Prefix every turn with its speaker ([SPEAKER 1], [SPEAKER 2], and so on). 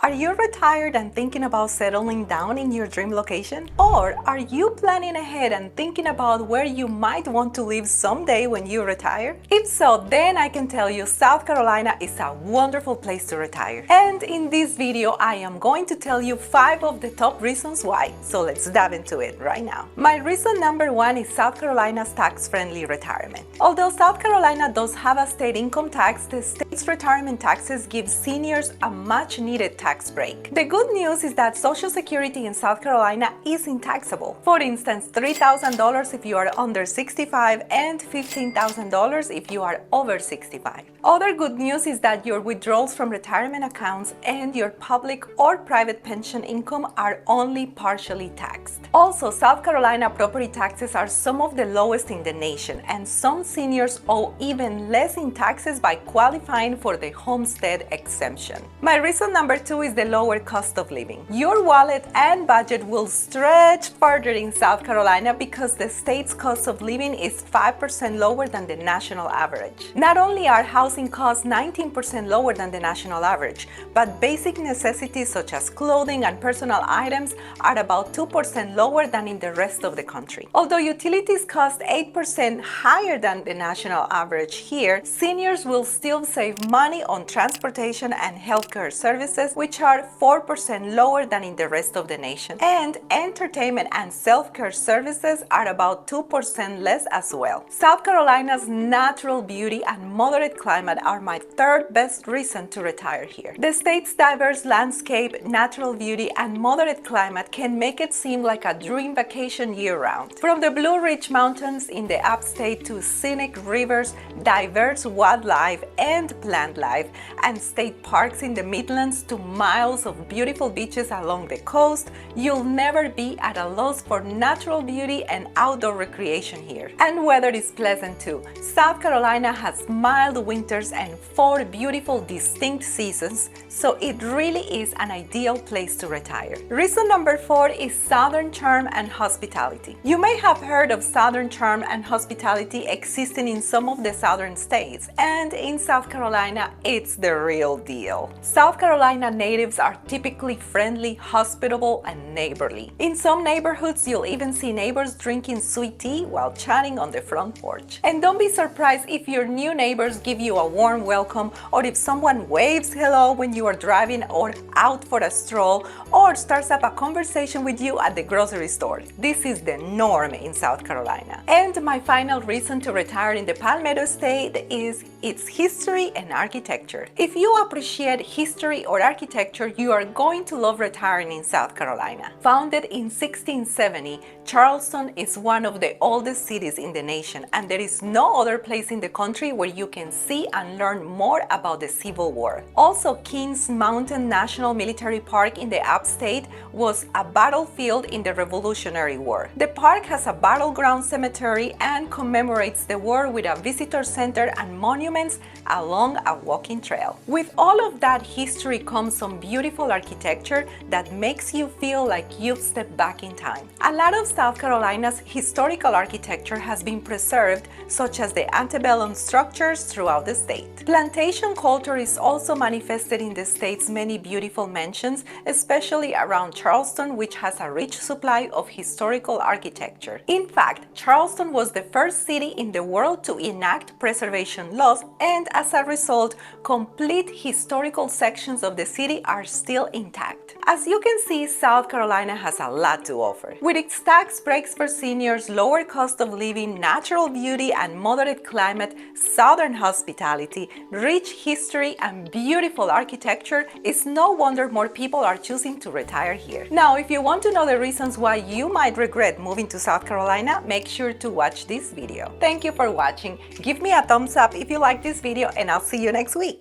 [SPEAKER 1] Are you retired and thinking about settling down in your dream location? Or are you planning ahead and thinking about where you might want to live someday when you retire? If so, then I can tell you South Carolina is a wonderful place to retire. And in this video, I am going to tell you 5 of the top reasons why. So let's dive into it right now. My reason number 1 is South Carolina's tax-friendly retirement. Although South Carolina does have a state income tax, the state's retirement taxes give seniors a much-needed tax break. The good news is that Social Security in South Carolina isn't taxable. For instance, $3,000 if you are under 65 and $15,000 if you are over 65. Other good news is that your withdrawals from retirement accounts and your public or private pension income are only partially taxed. Also, South Carolina property taxes are some of the lowest in the nation, and some seniors owe even less in taxes by qualifying for the homestead exemption. My reason number 2 is the lower cost of living. Your wallet and budget will stretch further in South Carolina because the state's cost of living is 5% lower than the national average. Not only are housing costs 19% lower than the national average, but basic necessities such as clothing and personal items are about 2% lower than in the rest of the country. Although utilities cost 8% higher than the national average here, seniors will still save money on transportation and healthcare services, which are 4% lower than in the rest of the nation. And entertainment and self-care services are about 2% less as well. South Carolina's natural beauty and moderate climate are my third best reason to retire here. The state's diverse landscape, natural beauty, and moderate climate can make it seem like a dream vacation year-round. From the Blue Ridge Mountains in the upstate to scenic rivers, diverse wildlife and plant life, and state parks in the Midlands to miles of beautiful beaches along the coast, you'll never be at a loss for natural beauty and outdoor recreation here. And weather is pleasant too. South Carolina has mild winters and 4 beautiful distinct seasons, so it really is an ideal place to retire. Reason number 4 is Southern charm and hospitality. You may have heard of Southern charm and hospitality existing in some of the southern states, and in South Carolina, it's the real deal. South Carolina natives are typically friendly, hospitable, and neighborly. In some neighborhoods, you'll even see neighbors drinking sweet tea while chatting on the front porch. And don't be surprised if your new neighbors give you a warm welcome, or if someone waves hello when you are driving or out for a stroll, or starts up a conversation with you at the grocery store. This is the norm in South Carolina. And my final reason to retire in the Palmetto State is its history and architecture. If you appreciate history or architecture, you are going to love retiring in South Carolina. Founded in 1670, Charleston is one of the oldest cities in the nation, and there is no other place in the country where you can see and learn more about the Civil War. Also, Kings Mountain National Military Park in the upstate was a battlefield in the Revolutionary War. The park has a battleground cemetery and commemorates the war with a visitor center and monuments along a walking trail. With all of that history comes some beautiful architecture that makes you feel like you've stepped back in time. A lot of South Carolina's historical architecture has been preserved, such as the antebellum structures throughout the state. Plantation culture is also manifested in the state's many beautiful mansions, especially around Charleston, which has a rich supply of historical architecture. In fact, Charleston was the first city in the world to enact preservation laws, and as a result, complete historical sections of the city are still intact. As you can see, South Carolina has a lot to offer. With its tax breaks for seniors, lower cost of living, natural beauty and moderate climate, southern hospitality, rich history, and beautiful architecture, it's no wonder more people are choosing to retire here. Now, if you want to know the reasons why you might regret moving to South Carolina, make sure to watch this video. Thank you for watching. Give me a thumbs up if you like this video, and I'll see you next week.